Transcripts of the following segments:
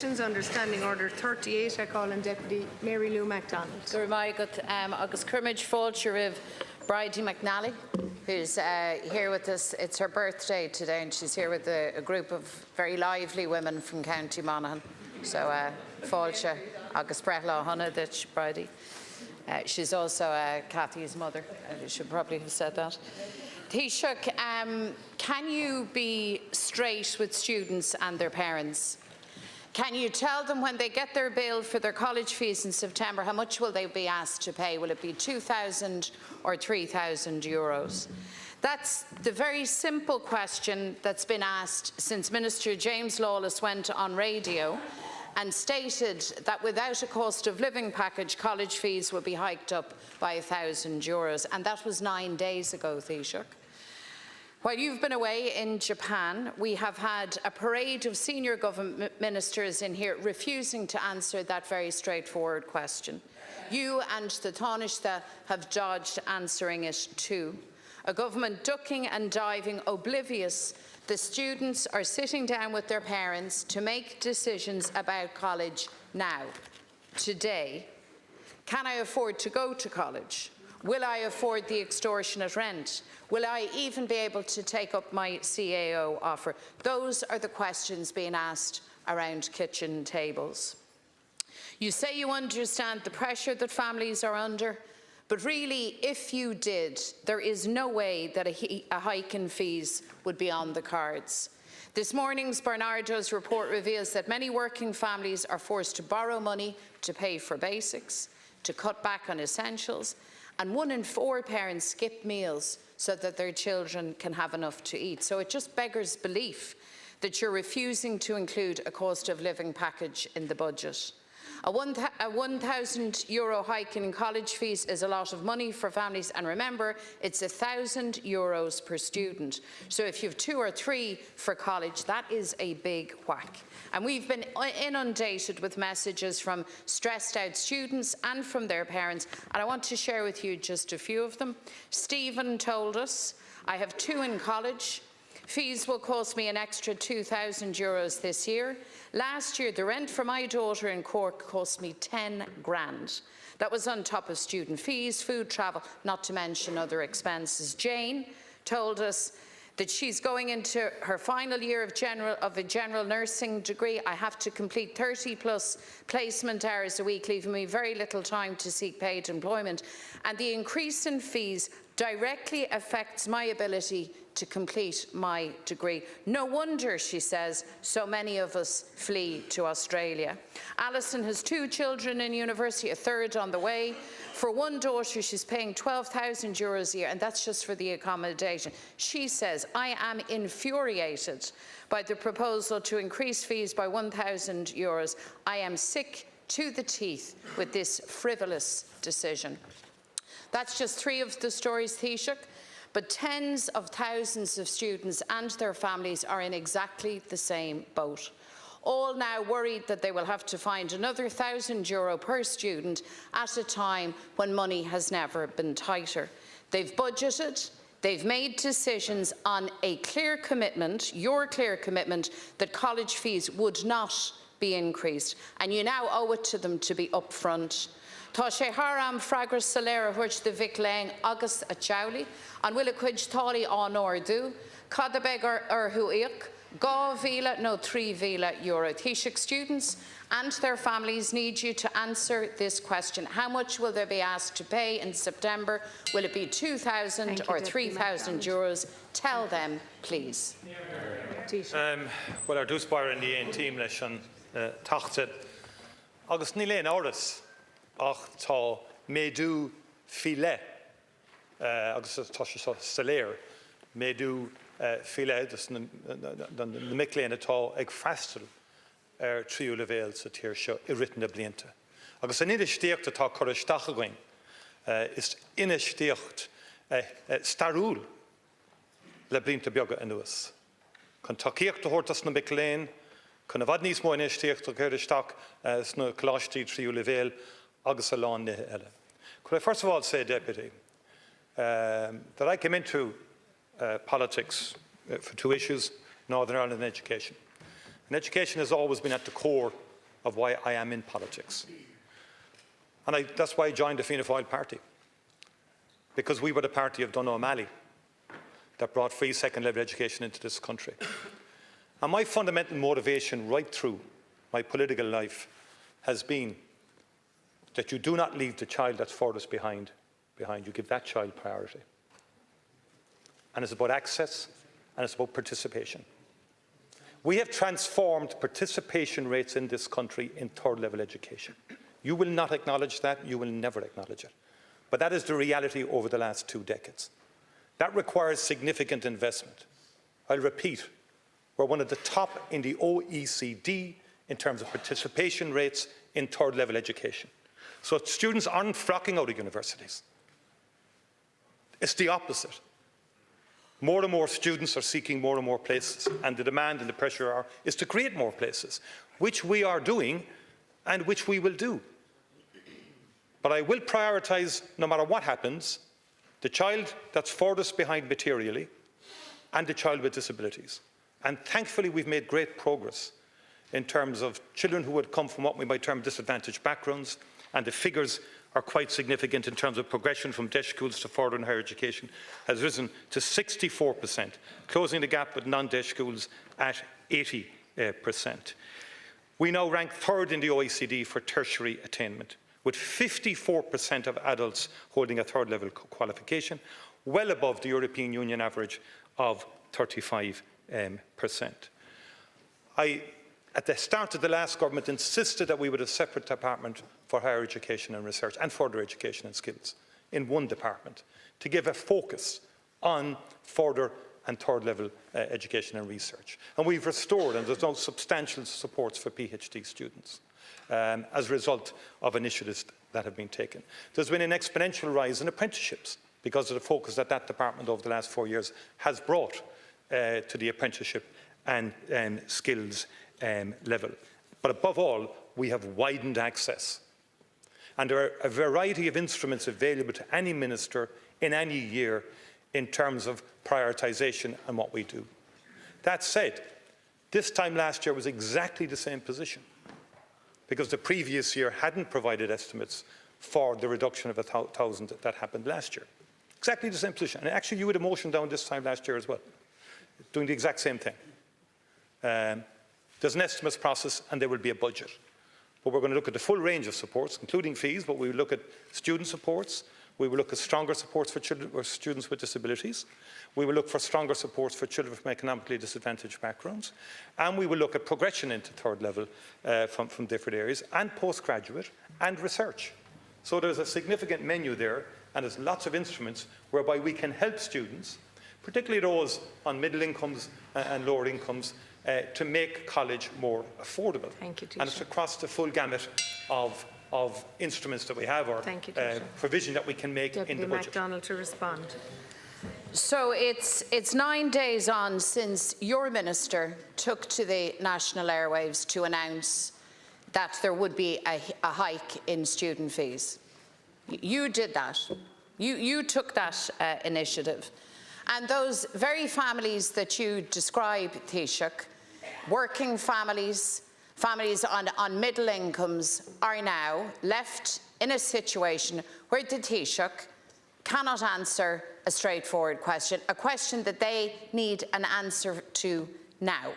Under Standing Order 38, I call on Deputy MaryLouMcDonald. Agus Crimage Fáilte Bridie McNally, who's here with us. It's her birthday today, and she's here with a group of very lively women from County Monaghan. So Fáilte agus Brehla Hunadich Bridie. She's also Cathy's mother. I should probably have said that. Taoiseach, can you be straight with students and their parents? Can you tell them when they get their bill for their college fees in September, how much will they be asked to pay? Will it be 2,000 or 3,000 euros? That's the very simple question that's been asked since Minister James Lawless went on radio and stated that without a cost of living package, college fees would be hiked up by 1,000 euros. And that was 9 days ago, Taoiseach. While you've been away in Japan, we have had a parade of senior government ministers in here refusing to answer that very straightforward question. You and the Taoiseach have dodged answering it too. A government ducking and diving, oblivious the students are sitting down with their parents to make decisions about college now, today. Can I afford to go to college? Will I afford the extortionate rent? Will I even be able to take up my CAO offer? Those are the questions being asked around kitchen tables. You say you understand the pressure that families are under, but really, if you did, there is no way that a hike in fees would be on the cards. This morning's Bernardo's report reveals that many working families are forced to borrow money to pay for basics, to cut back on essentials, and 1 in 4 parents skip meals so that their children can have enough to eat. So it just beggars belief that you're refusing to include a cost of living package in the budget. A 1,000 euro hike in college fees is a lot of money for families, and remember, it's 1,000 euros per student. So if you have 2 or 3 for college, that is a big whack. And we've been inundated with messages from stressed out students and from their parents, and I want to share with you just a few of them. Stephen told us, I have 2 in college. Fees will cost me an extra 2,000 euros this year. Last year, the rent for my daughter in Cork cost me 10 grand. That was on top of student fees, food, travel, not to mention other expenses. Jane told us that she's going into her final year of a general nursing degree. I have to complete 30+ placement hours a week, leaving me very little time to seek paid employment. And the increase in fees directly affects my ability to complete my degree. No wonder, she says, so many of us flee to Australia. Alison has 2 children in university, a 3rd on the way. For 1 daughter, she's paying 12,000 euros a year, and that's just for the accommodation. She says, I am infuriated by the proposal to increase fees by 1,000 euros. I am sick to the teeth with this frivolous decision. That's just 3 of the stories, Taoiseach, but tens of thousands of students and their families are in exactly the same boat. All now worried that they will have to find another 1,000 euro per student at a time when money has never been tighter. They've budgeted, they've made decisions on a clear commitment, your clear commitment, that college fees would not be increased, and you now owe it to them to be upfront. Tá sé haram freagra salera huirt de Vic Lane agus a Chowley, an bhfuil a cuid tálaí an ordu, cad a beg hu iach, 2,000 no 3,000 euro. Taoiseach, students and their families need you to answer this question. How much will they be asked to pay in September? Will it be 2,000 or 3,000 euros? Tell them, please. Well, our dúspáir in the team leis an tachte agus ní léon áras ach tá méadú filet agus tá sé saléir méadú filet den miléana atá ag freistal ar tríú levéil sa tír seo I riten na blianta. Agus an inistíocht atá chur isteach againn is inistíocht starúil le blianta beaga anuas. Chun takeíocht a thuirtas na miléin, chun a bhd níos mó inistíocht a chur isteach sna cláistí tríú levéil agus a lán nithe eile. Could I first of all say, Deputy, that I came into politics for 2 issues, Northern Ireland and education. And education has always been at the core of why I am in politics. And that's why I joined the Fianna Fáil party, because we were the party of Donogh O'Malley that brought free second-level education into this country. And my fundamental motivation right through my political life has been that you do not leave the child that's furthest behind. You give that child priority. And it's about access, and it's about participation. We have transformed participation rates in this country in third-level education. You will not acknowledge that. You will never acknowledge it. But that is the reality over the last 2 decades. That requires significant investment. I'll repeat, we're one of the top in the OECD in terms of participation rates in third-level education. So students aren't flocking out of universities. It's the opposite. More and more students are seeking more and more places, and the demand and the pressure is to create more places, which we are doing and which we will do. But I will prioritise, no matter what happens, the child that's furthest behind materially and the child with disabilities. And thankfully, we've made great progress in terms of children who would come from what we might term disadvantaged backgrounds, and the figures are quite significant in terms of progression from DEIS schools to further and higher education has risen to 64%, closing the gap with non-DEIS schools at 80%. We now rank third in the OECD for tertiary attainment, with 54% of adults holding a third-level qualification, well above the European Union average of 35%. At the start of the last government, insisted that we would have a separate department for higher education and research and further education and skills in one department to give a focus on further and third-level education and research. And we've restored, and there's now substantial supports for PhD students as a result of initiatives that have been taken. There's been an exponential rise in apprenticeships because of the focus that that department over the last 4 years has brought to the apprenticeship and skills level. But above all, we have widened access. And there are a variety of instruments available to any minister in any year in terms of prioritisation and what we do. That said, this time last year was exactly the same position, because the previous year hadn't provided estimates for the reduction of 1,000 that happened last year. Exactly the same position. And actually, you had a motion down this time last year as well, doing the exact same thing. There's an estimates process and there will be a budget. But we're going to look at the full range of supports, including fees, but we will look at student supports. We will look at stronger supports for children or students with disabilities. We will look for stronger supports for children from economically disadvantaged backgrounds. And we will look at progression into third level from different areas, and postgraduate and research. So there's a significant menu there, and there's lots of instruments whereby we can help students, particularly those on middle incomes and lower incomes, to make college more affordable. Thank you, Taoiseach. And it's across the full gamut of instruments that we have, or provision that we can make in the budget. McDonald to respond. So it's 9 days on since your minister took to the national airwaves to announce that there would be a hike in student fees. You did that. You took that initiative. And those very families that you describe, Taoiseach, working families, families on middle incomes, are now left in a situation where the Taoiseach cannot answer a straightforward question, a question that they need an answer to now,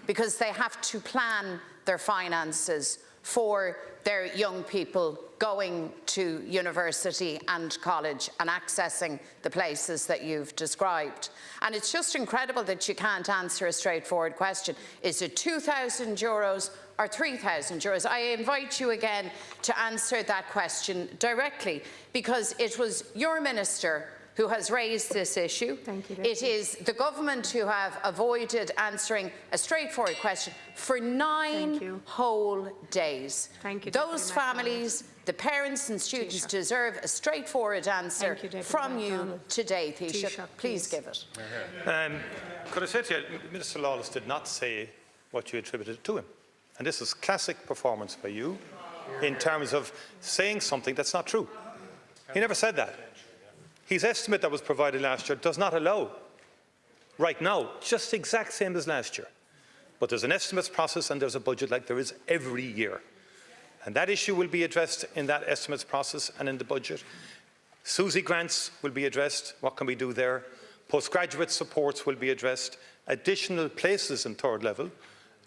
because they have to plan their finances for their young people going to university and college and accessing the places that you've described. And it's just incredible that you can't answer a straightforward question. Is it €2,000 or €3,000? I invite you again to answer that question directly, because it was your minister who has raised this issue. Thank you, it is the government who have avoided answering a straightforward question for 9 whole days. Thank you, those families, the parents and students, deserve a straightforward answer from you today, Taoiseach. Please give it. Could I say to you, Minister Lawless did not say what you attributed to him. And this is classic performance by you in terms of saying something that's not true. He never said that. His estimate that was provided last year does not allow, right now, just the exact same as last year. But there's an estimates process and there's a budget like there is every year. And that issue will be addressed in that estimates process and in the budget. SUSI grants will be addressed. What can we do there? Postgraduate supports will be addressed. Additional places in third level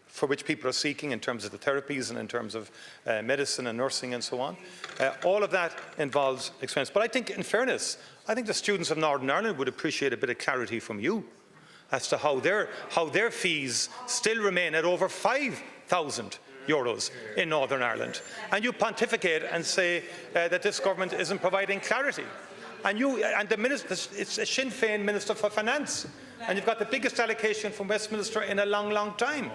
for which people are seeking in terms of the therapies and in terms of medicine and nursing and so on. All of that involves expense. But I think, in fairness, I think the students of Northern Ireland would appreciate a bit of clarity from you as to how their fees still remain at over €5,000 in Northern Ireland. And you pontificate and say that this government isn't providing clarity. And the minister, it's a Sinn Féin Minister for Finance, and you've got the biggest allocation from Westminster in a long, long time.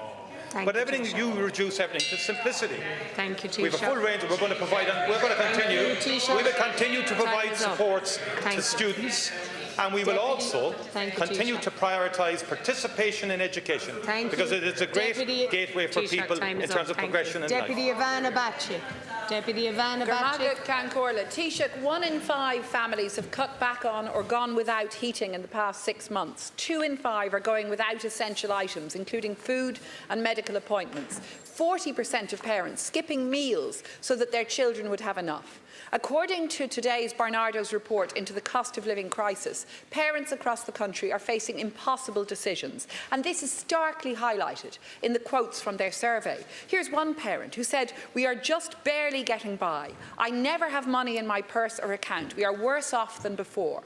But everything, you reduce everything to simplicity. Thank you, Taoiseach. We have a full range. We're going to provide. We're going to continue. We will continue to provide supports to students, and we will also continue to prioritise participation in education because it is a great gateway for people in terms of progression in life. Deputy Ivana Bacik. Deputy Ivana Bacik. Taoiseach, 1 in 5 families have cut back on or gone without heating in the past 6 months. 2 in 5 are going without essential items, including food and medical appointments. 40% of parents skipping meals so that their children would have enough. According to today's Barnardo's report into the cost of living crisis, parents across the country are facing impossible decisions, and this is starkly highlighted in the quotes from their survey. Here's one parent who said, "We are just barely getting by. I never have money in my purse or account. We are worse off than before."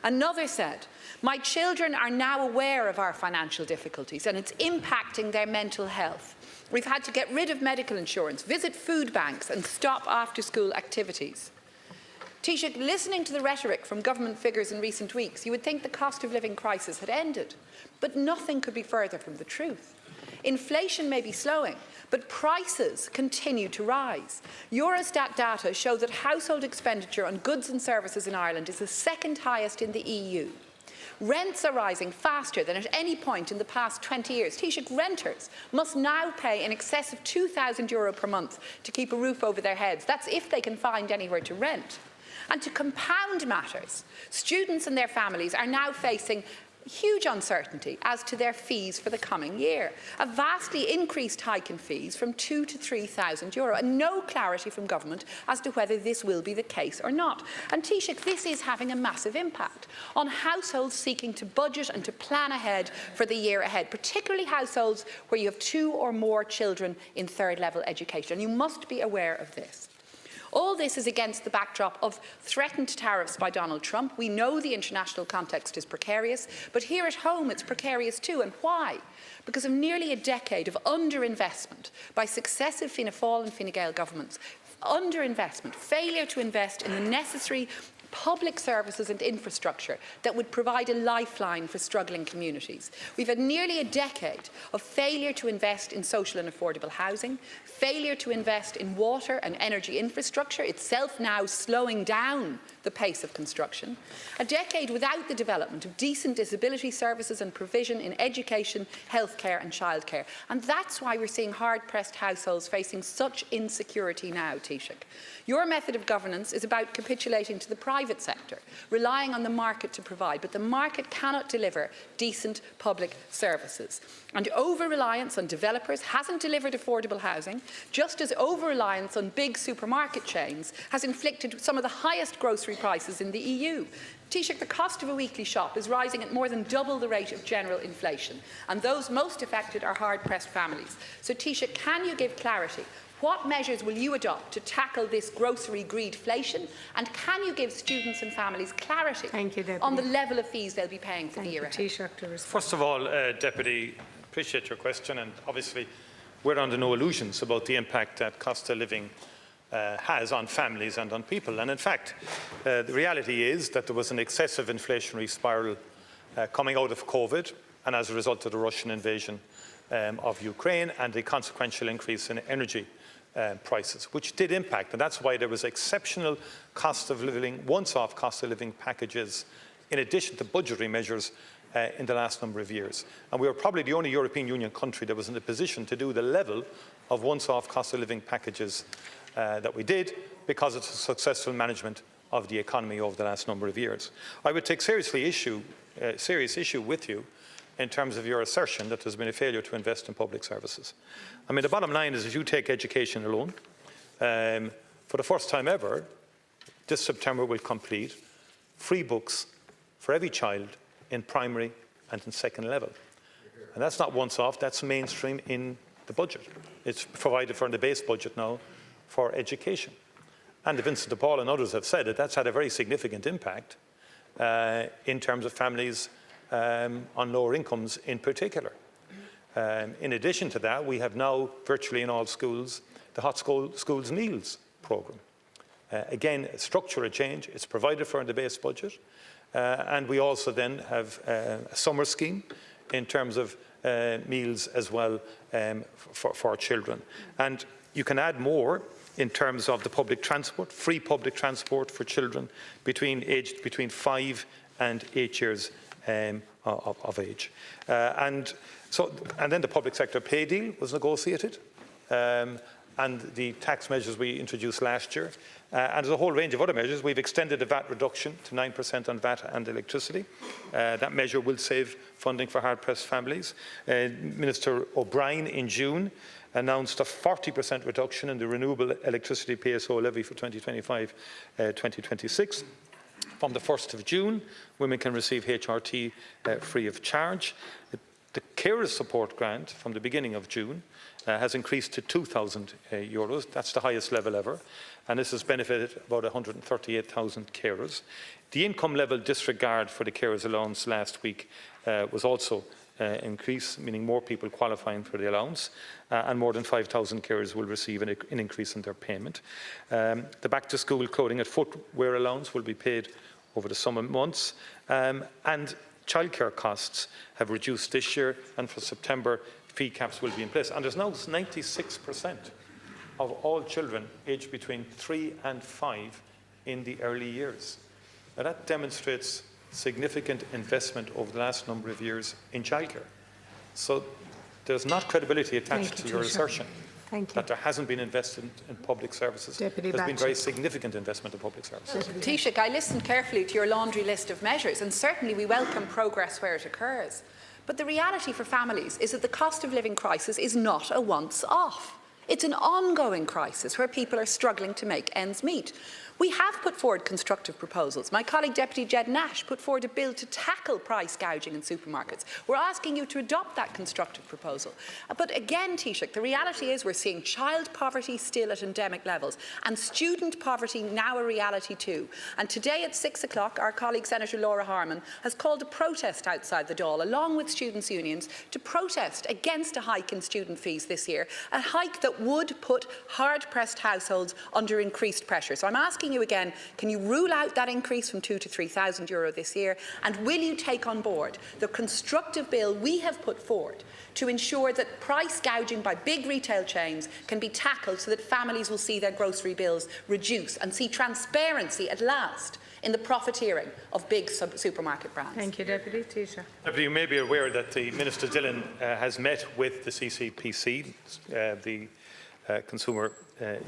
Another said, "My children are now aware of our financial difficulties and it's impacting their mental health. We've had to get rid of medical insurance, visit food banks and stop after-school activities." Taoiseach, listening to the rhetoric from government figures in recent weeks, you would think the cost of living crisis had ended. But nothing could be further from the truth. Inflation may be slowing, but prices continue to rise. Eurostat data show that household expenditure on goods and services in Ireland is the second highest in the EU. Rents are rising faster than at any point in the past 20 years. Taoiseach, renters must now pay in excess of €2,000 per month to keep a roof over their heads. That's if they can find anywhere to rent. And to compound matters, students and their families are now facing huge uncertainty as to their fees for the coming year. A vastly increased hike in fees from €2,000 to €3,000 and no clarity from government as to whether this will be the case or not. And Taoiseach, this is having a massive impact on households seeking to budget and to plan ahead for the year ahead, particularly households where you have 2 or more children in third-level education. And you must be aware of this. All this is against the backdrop of threatened tariffs by Donald Trump. We know the international context is precarious, but here at home it's precarious too. And why? Because of nearly a decade of underinvestment by successive Fianna Fáil and Fine Gael governments. Underinvestment, failure to invest in the necessary public services and infrastructure that would provide a lifeline for struggling communities. We've had nearly a decade of failure to invest in social and affordable housing, failure to invest in water and energy infrastructure, itself now slowing down the pace of construction, a decade without the development of decent disability services and provision in education, healthcare and childcare. And that's why we're seeing hard-pressed households facing such insecurity now, Taoiseach. Your method of governance is about capitulating to the private sector, relying on the market to provide, but the market cannot deliver decent public services. And over-reliance on developers hasn't delivered affordable housing, just as over-reliance on big supermarket chains has inflicted some of the highest grocery prices in the EU. Taoiseach, the cost of a weekly shop is rising at more than double the rate of general inflation, and those most affected are hard-pressed families. So, Taoiseach, can you give clarity? What measures will you adopt to tackle this grocery greedflation? And can you give students and families clarity on the level of fees they'll be paying for the year ahead? First of all, Deputy, appreciate your question, and obviously we're under no illusions about the impact that cost of living has on families and on people. And in fact, the reality is that there was an excessive inflationary spiral coming out of COVID and as a result of the Russian invasion of Ukraine and the consequential increase in energy prices, which did impact. And that's why there was exceptional cost of living, once-off cost of living packages in addition to budgetary measures in the last number of years. And we were probably the only European Union country that was in a position to do the level of once-off cost of living packages that we did because of the successful management of the economy over the last number of years. I would take serious issue with you in terms of your assertion that there's been a failure to invest in public services. I mean, the bottom line is, if you take education alone, for the first time ever, this September will complete free books for every child in primary and in second level. And that's not once off, that's mainstream in the budget. It's provided for in the base budget now for education. And Vincent de Paul and others have said that that's had a very significant impact in terms of families on lower incomes in particular. In addition to that, we have now virtually in all schools the Hot Schools Meals programme. Again, a structural change. It's provided for in the base budget. And we also then have a summer scheme in terms of meals as well for children. And you can add more in terms of the public transport, free public transport for children aged between 5 and 8 years of age. And then the public sector pay deal was negotiated. And the tax measures we introduced last year. And there's a whole range of other measures. We've extended the VAT reduction to 9% on VAT and electricity. That measure will save funding for hard-pressed families. Minister O'Brien in June announced a 40% reduction in the renewable electricity PSO levy for 2025-2026. From the 1st of June, women can receive HRT free of charge. The carers support grant from the beginning of June has increased to €2,000. That's the highest level ever. And this has benefited about 138,000 carers. The income level disregard for the carers allowance last week was also increased, meaning more people qualifying for the allowance, and more than 5,000 carers will receive an increase in their payment. The back-to-school clothing and footwear allowance will be paid over the summer months, and childcare costs have reduced this year, and for September, fee caps will be in place. And there's now 96% of all children aged between 3 and 5 in the early years. Now that demonstrates significant investment over the last number of years in childcare. So there's not credibility attached to your assertion that there hasn't been investment in public services. There's been very significant investment in public services. Taoiseach, I listened carefully to your laundry list of measures, and certainly we welcome progress where it occurs. But the reality for families is that the cost of living crisis is not a once-off. It's an ongoing crisis where people are struggling to make ends meet. We have put forward constructive proposals. My colleague Deputy Jed Nash put forward a bill to tackle price gouging in supermarkets. We're asking you to adopt that constructive proposal. But again, Taoiseach, the reality is we're seeing child poverty still at endemic levels and student poverty now a reality too. And today at 6 o'clock, our colleague Senator Laura Harman has called a protest outside the Dáil, along with students' unions, to protest against a hike in student fees this year, a hike that would put hard-pressed households under increased pressure. So I'm asking you again, can you rule out that increase from €2,000 to €3,000 this year? And will you take on board the constructive bill we have put forward to ensure that price gouging by big retail chains can be tackled so that families will see their grocery bills reduce and see transparency at last in the profiteering of big supermarket brands? Thank you, Deputy Taoiseach. You may be aware that the Minister Dillon has met with the CCPC, the Consumer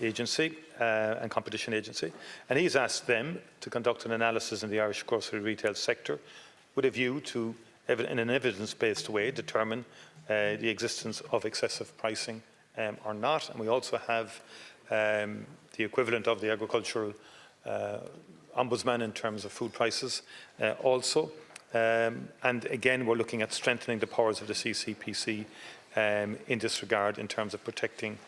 Agency and Competition Agency, and he's asked them to conduct an analysis in the Irish grocery retail sector with a view to, in an evidence-based way, determine the existence of excessive pricing or not. And we also have the equivalent of the agricultural ombudsman in terms of food prices also. And again, we're looking at strengthening the powers of the CCPC in this regard in terms of protecting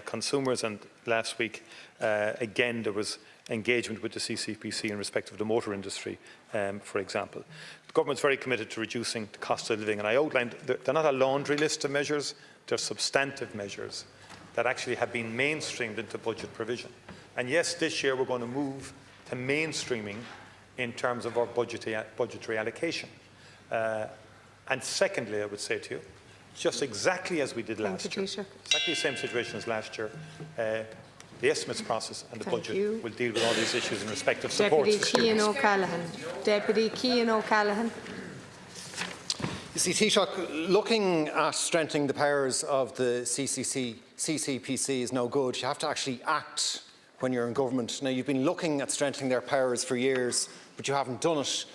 consumers. And last week, again, there was engagement with the CCPC in respect of the motor industry, for example. The government's very committed to reducing the cost of living, and I outlined, they're not a laundry list of measures, they're substantive measures that actually have been mainstreamed into budget provision. And yes, this year we're going to move to mainstreaming in terms of our budgetary allocation. And secondly, I would say to you, just exactly as we did last year, exactly the same situation as last year, the estimates process and the budget will deal with all these issues in respect of support. Deputy Cian O'Callaghan. Deputy Cian O'Callaghan. You see, Taoiseach, looking at strengthening the powers of the CCPC is no good. You have to actually act when you're in government. Now, you've been looking at strengthening their powers for years, but you haven't done it.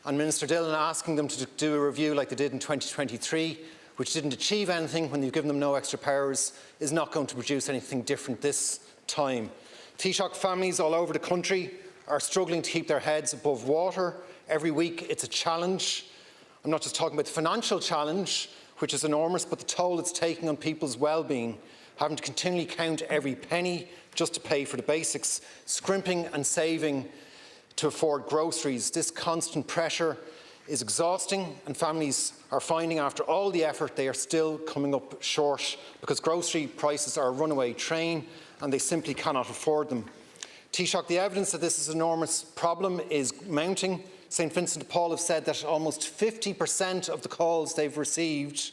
And Minister Dillon asking them to do a review like they did in 2023, which didn't achieve anything when you've given them no extra powers, is not going to produce anything different this time. Taoiseach, families all over the country are struggling to keep their heads above water. Every week it's a challenge. I'm not just talking about the financial challenge, which is enormous, but the toll it's taking on people's well-being, having to continually count every penny just to pay for the basics, scrimping and saving to afford groceries. This constant pressure is exhausting, and families are finding after all the effort they are still coming up short because grocery prices are a runaway train and they simply cannot afford them. Taoiseach, the evidence that this is an enormous problem is mounting. St Vincent de Paul have said that almost 50% of the calls they've received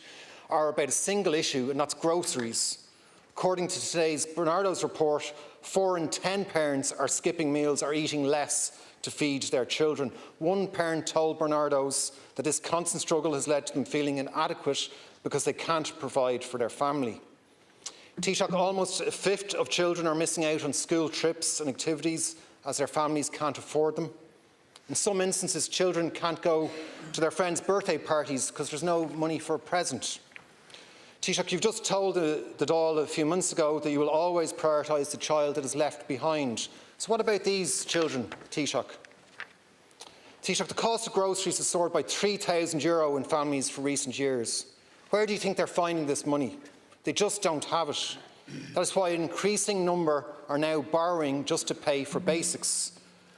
are about a single issue, and that's groceries. According to today's Bernardo's report, 4 in 10 parents are skipping meals or eating less to feed their children. One parent told Bernardo's that this constant struggle has led to them feeling inadequate because they can't provide for their family. Taoiseach, almost a fifth of children are missing out on school trips and activities as their families can't afford them. In some instances, children can't go to their friends' birthday parties because there's no money for a present. Taoiseach, you've just told the Dáil a few months ago that you will always prioritise the child that is left behind. So what about these children, Taoiseach? Taoiseach, the cost of groceries has soared by €3,000 in families for recent years. Where do you think they're finding this money? They just don't have it. That is why an increasing number are now borrowing just to pay for basics.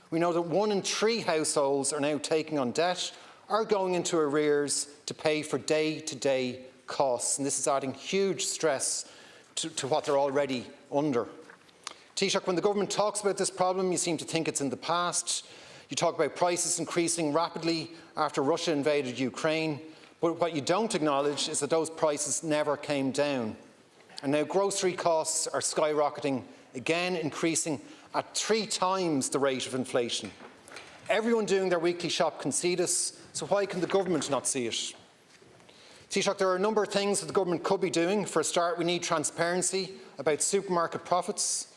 We know that 1 in 3 households are now taking on debt or going into arrears to pay for day-to-day costs, and this is adding huge stress to what they're already under. Taoiseach, when the government talks about this problem, you seem to think it's in the past. You talk about prices increasing rapidly after Russia invaded Ukraine, but what you don't acknowledge is that those prices never came down. And now grocery costs are skyrocketing again, increasing at 3 times the rate of inflation. Everyone doing their weekly shop can see this, so why can the government not see it? Taoiseach, there are a number of things that the government could be doing. For a start, we need transparency about supermarket profits.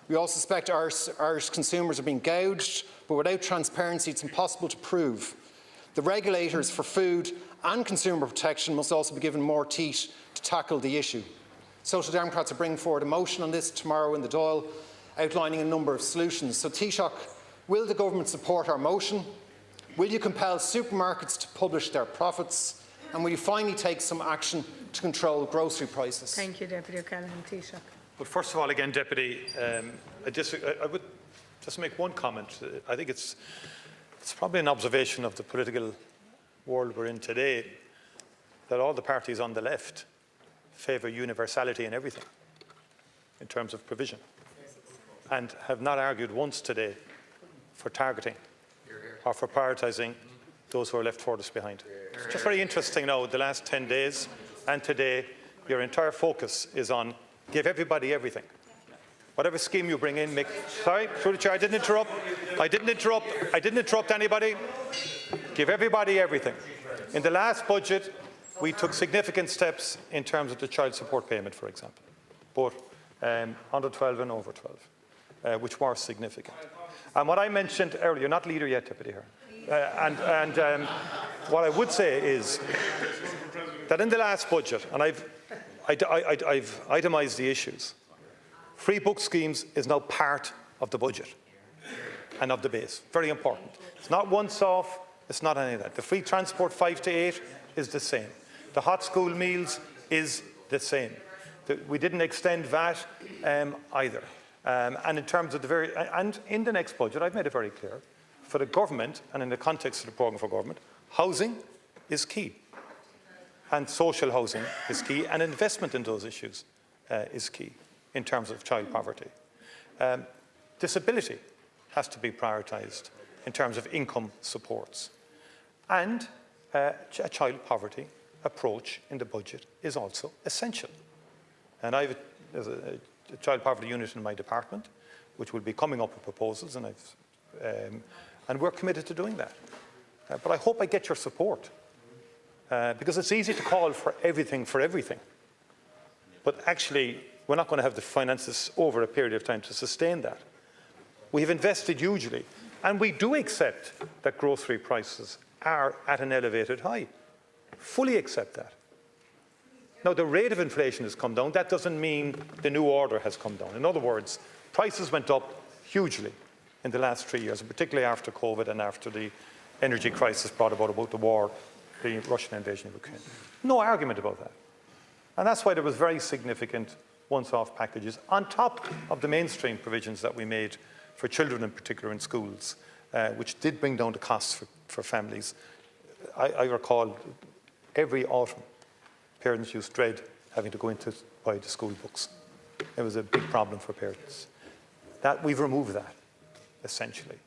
We also suspect Irish consumers are being gouged, but without transparency it's impossible to prove. The regulators for food and consumer protection must also be given more teeth to tackle the issue. Social Democrats are bringing forward a motion on this tomorrow in the Dáil, outlining a number of solutions. So Taoiseach, will the government support our motion? Will you compel supermarkets to publish their profits? And will you finally take some action to control grocery prices? Thank you, Deputy O'Callaghan. Taoiseach. But first of all, again, Deputy, I would just make one comment. I think it's probably an observation of the political world we're in today that all the parties on the left favour universality in everything in terms of provision and have not argued once today for targeting or for prioritising those who are left furthest behind. It's just very interesting now, the last 10 days and today, your entire focus is on give everybody everything. Whatever scheme you bring in, sorry, through the chair, I didn't interrupt. I didn't interrupt anybody. Give everybody everything. In the last budget, we took significant steps in terms of the child support payment, for example, both under 12 and over 12, which were significant. And what I mentioned earlier, you're not leader yet, Deputy Hearn. What I would say is that in the last budget, and I've itemised the issues, free book schemes is now part of the budget and of the base. Very important. It's not once off, it's not any of that. The free transport 5 to 8 is the same. The hot school meals is the same. We didn't extend VAT either. And in terms of and in the next budget, I've made it very clear, for the government and in the context of the programme for government, housing is key. And social housing is key, and investment in those issues is key in terms of child poverty. Disability has to be prioritised in terms of income supports. And a child poverty approach in the budget is also essential. And I have a child poverty unit in my department, which will be coming up with proposals, and we're committed to doing that. But I hope I get your support, because it's easy to call for everything, but actually we're not going to have the finances over a period of time to sustain that. We have invested hugely, and we do accept that grocery prices are at an elevated high. Fully accept that. Now, the rate of inflation has come down. That doesn't mean the new order has come down. In other words, prices went up hugely in the last 3 years, and particularly after COVID and after the energy crisis brought about the war, the Russian invasion of Ukraine. No argument about that. And that's why there was very significant once-off packages on top of the mainstream provisions that we made for children in particular in schools, which did bring down the costs for families. I recall every autumn parents used to dread having to go in to buy the school books. It was a big problem for parents. We've removed that, essentially.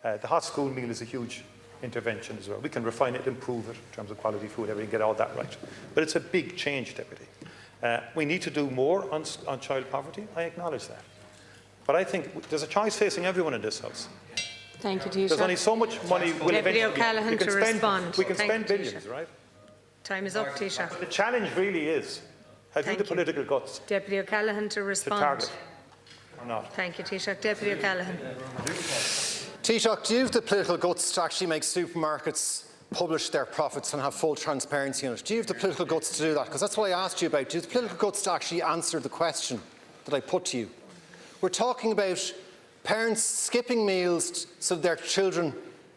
The hot school meal is a huge intervention as well. We can refine it, improve it in terms of quality food, everything, get all that right. But it's a big change, Deputy. We need to do more on child poverty. I acknowledge that. But I think there's a choice facing everyone in this House. Thank you, Taoiseach. There's only so much money we'll Deputy eventually... O'Callaghan to respond. We can Thank spend you, billions, Taoiseach. right? Time is up, Taoiseach. The challenge really is, have you Thank the you. political guts Deputy O'Callaghan to to respond. target or not? Thank you, Taoiseach. Deputy O'Callaghan. Taoiseach, do you have the political guts to actually make supermarkets publish their profits and have full transparency on it? Do you have the political guts to do that? Because that's what I asked you about. Do you have the political guts to actually answer the question that I put to you? We're talking about parents skipping meals so their children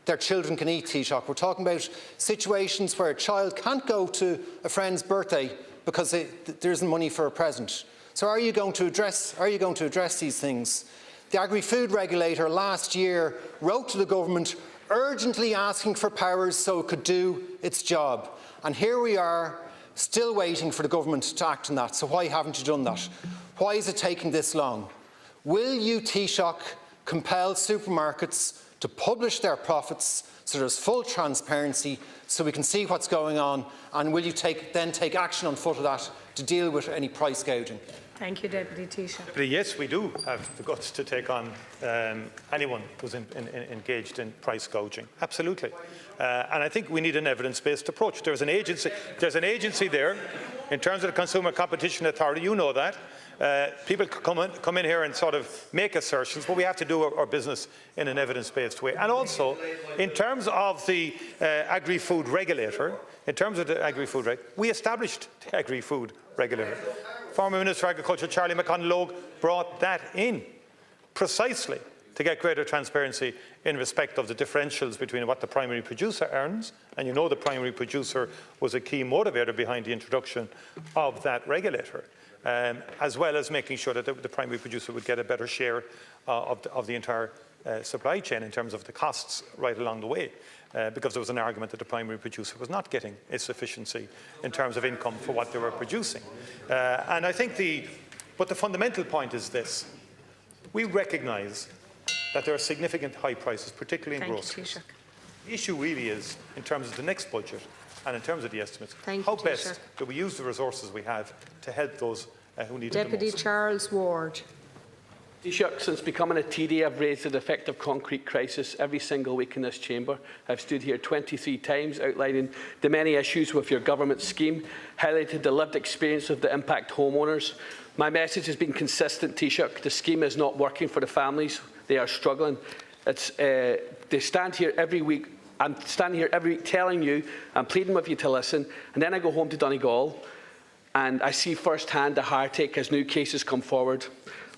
can eat, Taoiseach. We're talking about situations where a child can't go to a friend's birthday because there isn't money for a present. So are you going to address these things? The Agri-Food Regulator last year wrote to the government urgently asking for powers so it could do its job. And here we are, still waiting for the government to act on that. So why haven't you done that? Why is it taking this long? Will you, Taoiseach, compel supermarkets to publish their profits so there's full transparency so we can see what's going on? And will you then take action on foot of that to deal with any price gouging? Thank you, Deputy Taoiseach. But yes, we do have the guts to take on anyone who's engaged in price gouging. Absolutely. And I think we need an evidence-based approach. There's an agency there in terms of the Consumer Competition Authority. You know that. People come in here and sort of make assertions, but we have to do our business in an evidence-based way. And also, in terms of the Agri-Food Regulator, we established the Agri-Food Regulator. Former Minister for Agriculture Charlie McConalogue brought that in precisely to get greater transparency in respect of the differentials between what the primary producer earns, and you know the primary producer was a key motivator behind the introduction of that regulator, as well as making sure that the primary producer would get a better share of the entire supply chain in terms of the costs right along the way. Because there was an argument that the primary producer was not getting a sufficiency in terms of income for what they were producing. And I think the fundamental point is this. We recognise that there are significant high prices, particularly in groceries. The issue really is, in terms of the next budget and in terms of the estimates, how best do we use the resources we have to help those who need it the most? Deputy Charles Ward. Taoiseach, since becoming a TD, I've raised the effective concrete crisis every single week in this chamber. I've stood here 23 times outlining the many issues with your government scheme, highlighted the lived experience of the impact homeowners. My message has been consistent, Taoiseach. The scheme is not working for the families. They are struggling. They stand here every week. I'm standing here every week telling you, I'm pleading with you to listen, and then I go home to Donegal and I see firsthand the heartache as new cases come forward,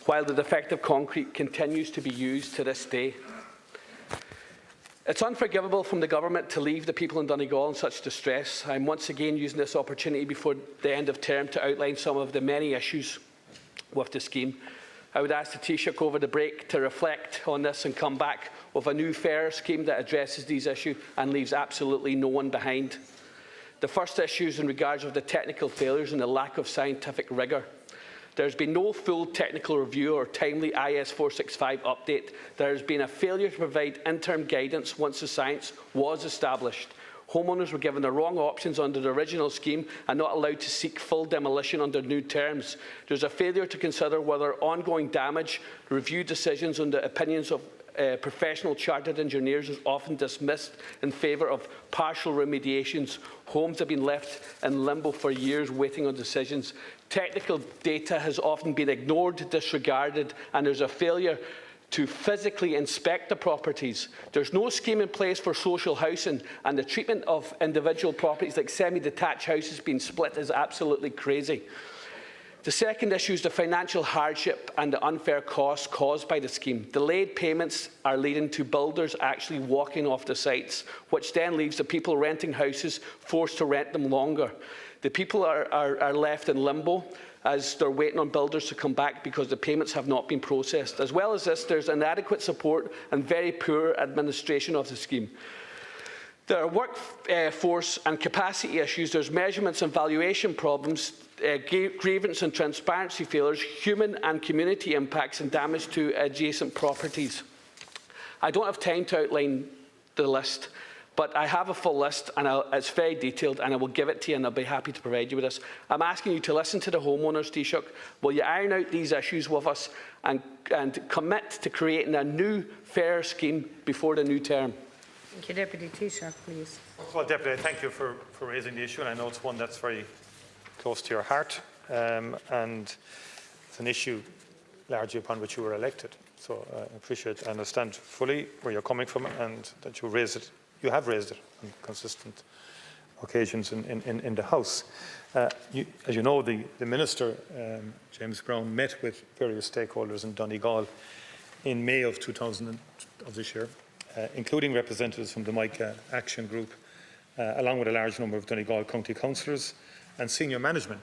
while the defective concrete continues to be used to this day. It's unforgivable from the government to leave the people in Donegal in such distress. I'm once again using this opportunity before the end of term to outline some of the many issues with the scheme. I would ask the Taoiseach over the break to reflect on this and come back with a new, fairer scheme that addresses these issues and leaves absolutely no one behind. The first issue is in regards of the technical failures and the lack of scientific rigour. There has been no full technical review or timely IS 465 update. There has been a failure to provide interim guidance once the science was established. Homeowners were given the wrong options under the original scheme and not allowed to seek full demolition under new terms. There is a failure to consider whether ongoing damage, review decisions and the opinions of professional chartered engineers is often dismissed in favour of partial remediations. Homes have been left in limbo for years waiting on decisions. Technical data has often been ignored, disregarded, and there's a failure to physically inspect the properties. There's no scheme in place for social housing, and the treatment of individual properties like semi-detached houses being split is absolutely crazy. The second issue is the financial hardship and the unfair costs caused by the scheme. Delayed payments are leading to builders actually walking off the sites, which then leaves the people renting houses forced to rent them longer. The people are left in limbo as they're waiting on builders to come back because the payments have not been processed. As well as this, there's inadequate support and very poor administration of the scheme. There are workforce and capacity issues, there's measurements and valuation problems, grievance and transparency failures, human and community impacts and damage to adjacent properties. I don't have time to outline the list, but I have a full list and it's very detailed and I will give it to you and I'll be happy to provide you with this. I'm asking you to listen to the homeowners, Taoiseach. Will you iron out these issues with us and commit to creating a new fair scheme before the new term? Thank you, Deputy Taoiseach, please. Well, Deputy, thank you for raising the issue, and I know it's one that's very close to your heart, and it's an issue largely upon which you were elected. So I appreciate, I understand fully where you're coming from, and that you have raised it on consistent occasions in the House. As you know, the Minister, James Brown, met with various stakeholders in Donegal in May of this year. Including representatives from the MICA Action Group, along with a large number of Donegal County Councillors and senior management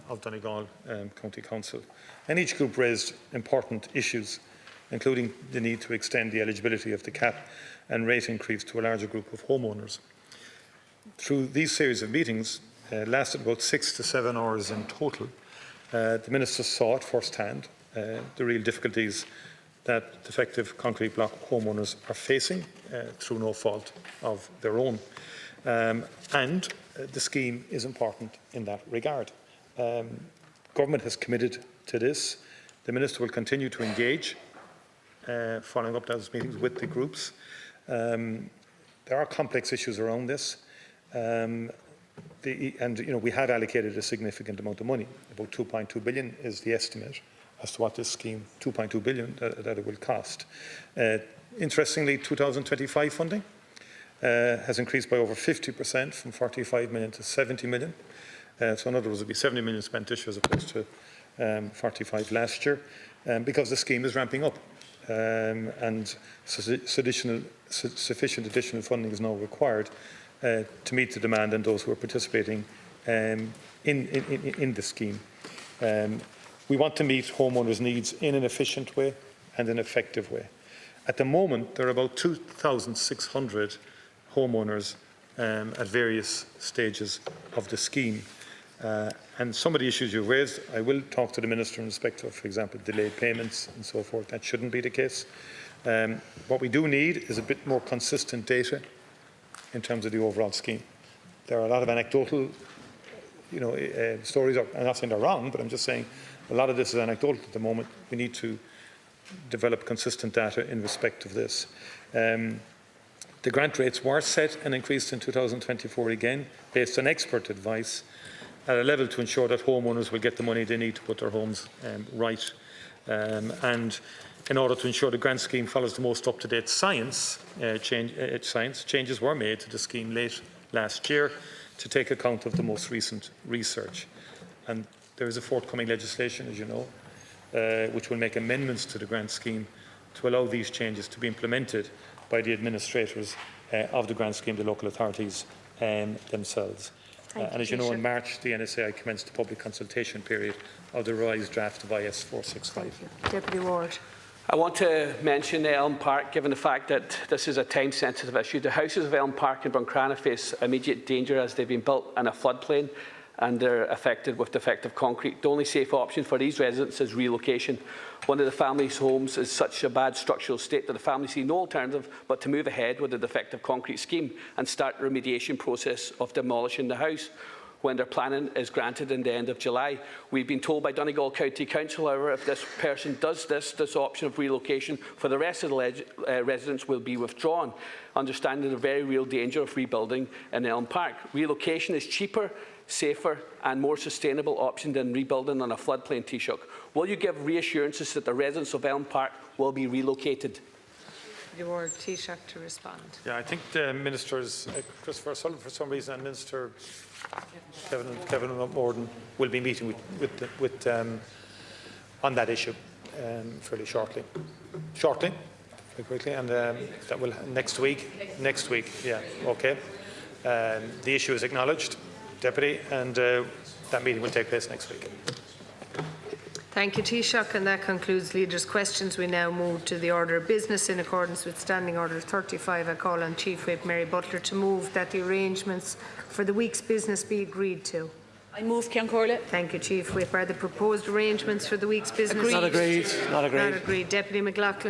of Donegal County Council. And each group raised important issues, including the need to extend the eligibility of the cap and rate increase to a larger group of homeowners. Through these series of meetings, lasted about 6 to 7 hours in total, the Minister saw at first hand the real difficulties that defective concrete block homeowners are facing through no fault of their own. And the scheme is important in that regard. Government has committed to this. The Minister will continue to engage, following up those meetings with the groups. There are complex issues around this. We have allocated a significant amount of money. About 2.2 billion is the estimate as to what this scheme, 2.2 billion, that it will cost. Interestingly, 2025 funding has increased by over 50%, from 45 million to 70 million. So in other words, it will be 70 million spent this year as opposed to 45 last year, because the scheme is ramping up. And sufficient additional funding is now required to meet the demand and those who are participating in the scheme. We want to meet homeowners' needs in an efficient way and an effective way. At the moment, there are about 2,600 homeowners at various stages of the scheme. And some of the issues you've raised, I will talk to the Minister in respect of, for example, delayed payments and so forth. That shouldn't be the case. What we do need is a bit more consistent data in terms of the overall scheme. There are a lot of anecdotal stories. I'm not saying they're wrong, but I'm just saying a lot of this is anecdotal at the moment. We need to develop consistent data in respect of this. The grant rates were set and increased in 2024 again, based on expert advice, at a level to ensure that homeowners will get the money they need to put their homes right. And in order to ensure the grant scheme follows the most up-to-date science, changes were made to the scheme late last year to take account of the most recent research. And there is a forthcoming legislation, as you know, which will make amendments to the grant scheme to allow these changes to be implemented by the administrators of the grant scheme, the local authorities themselves. And as you know, in March, the NSAI commenced the public consultation period of the revised draft of IS 465. Thank you. Deputy Ward. I want to mention Elm Park, given the fact that this is a time-sensitive issue. The houses of Elm Park in Buncrana face immediate danger as they've been built in a floodplain and they're affected with defective concrete. The only safe option for these residents is relocation. One of the family's homes is such a bad structural state that the family see no alternative but to move ahead with the defective concrete scheme and start the remediation process of demolishing the house when their planning is granted in the end of July. We've been told by Donegal County Council, however, if this person does this option of relocation for the rest of the residents will be withdrawn, understanding the very real danger of rebuilding in Elm Park. Relocation is cheaper, safer and more sustainable option than rebuilding on a floodplain, Taoiseach. Will you give reassurances that the residents of Elm Park will be relocated? Deputy Ward Taoiseach to respond. Yeah, I think the ministers, Christopher Sullivan for some reason, and Minister Kevin Morden will be meeting on that issue fairly shortly. Very quickly, and that will next week, yeah, okay. The issue is acknowledged, Deputy, and that meeting will take place next week. Thank you, Taoiseach, and that concludes Leaders' Questions. We now move to the order of business. In accordance with Standing Order 35, I call on Chief Whip Mary Butler to move that the arrangements for the week's business be agreed to. I move, Cian Corlett. Thank you, Chief Whip. Are the proposed arrangements for the week's business? Agreed. Not agreed. Not agreed. Deputy McLaughlin.